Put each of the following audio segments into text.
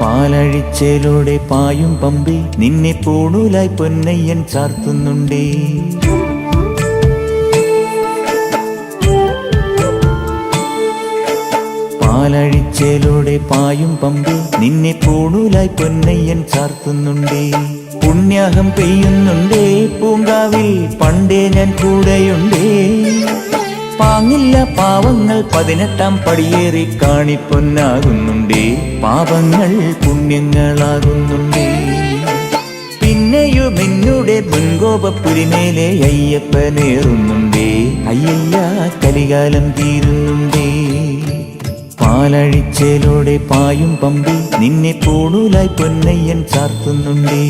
പാലഴിച്ചേലോടെ പായും പമ്പി നിന്നെ പൂണൂലായി പൊന്നയ്യൻ ചാർത്തുന്നുണ്ടേ. പാലഴിച്ചേലോടെ പായും പമ്പി നിന്നെ പൂണൂലായി പൊന്നയ്യൻ ചാർത്തുന്നുണ്ടേ. പുണ്യാഹം പെയ്യുന്നുണ്ടേ പൂങ്കാവിൽ പണ്ടേ ഞാൻ കൂടെയുണ്ടേ. പാങ്ങില്ല പാവങ്ങൾ 18-ാം പടിയേറി കാണിപ്പൊന്നാകുന്നുണ്ടേ. പാപങ്ങൾ പുണ്യങ്ങളാകുന്നുണ്ടേ. പിന്നെയും എന്നുടെ മുൻകോപപ്പുരിമേലെ അയ്യപ്പനേറുന്നുണ്ടേ. അയ്യയ്യ കലികാലം തീരുന്നുണ്ടേ. പാലഴിച്ചേലോടെ പായും പമ്പി നിന്നെ പൂണൂലായി പൊന്നയ്യൻ ചാർത്തുന്നുണ്ടേ.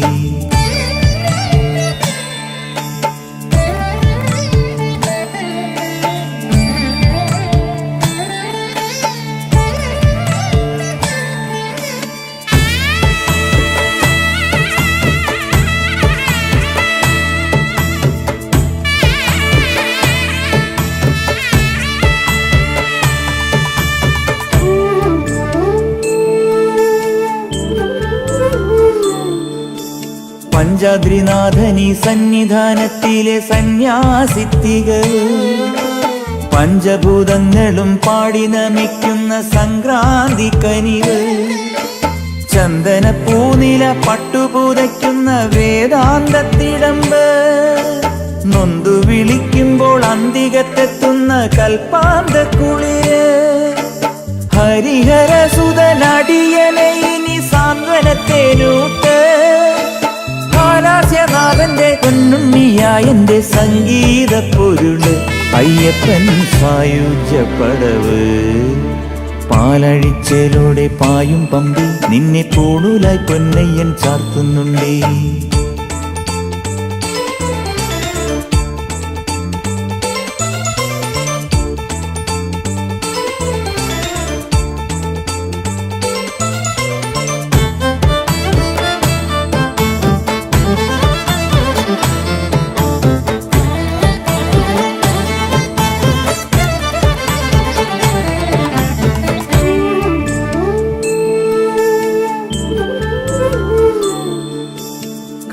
പഞ്ചാദ്രിനാഥനീ സന്നിധാനത്തിലെ സന്യാസിത്തികൾ പഞ്ചഭൂതങ്ങളും പാടി നമിക്കുന്ന സംക്രാന്തി കനിവ്. ചന്ദനപ്പൂനില പട്ടുപൂതയ്ക്കുന്ന വേദാന്തത്തിടമ്പ്. നൊന്തു വിളിക്കുമ്പോൾ അന്തികത്തെത്തുന്ന കൽപ്പാന്ത കുളിര്. ഹരിഹരസുതനടിയനെ ഇനി സാന്ത്വനത്തേനൂട്ട്. ാഥന്റെ പൊന്നുണ്ണിയായന്റെ സംഗീത പൊരുള് അയ്യപ്പൻ സായുജ്യപ്പടവ്. പാലഴിച്ചേലോടെ പായും പമ്പി നിന്നെ പൂണൂലായി പൊന്നയ്യൻ ചാർത്തുന്നുണ്ടേ.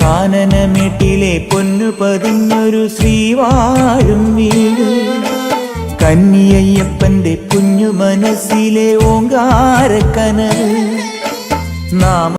കാനനമേട്ടിലെ പൊന്നു പതിഞ്ഞൊരു ശ്രീവാഴും വീട്. കന്നിയയ്യപ്പന്റെ കുഞ്ഞു മനസ്സിലെ ഓങ്കാരക്കനവ്. നാമ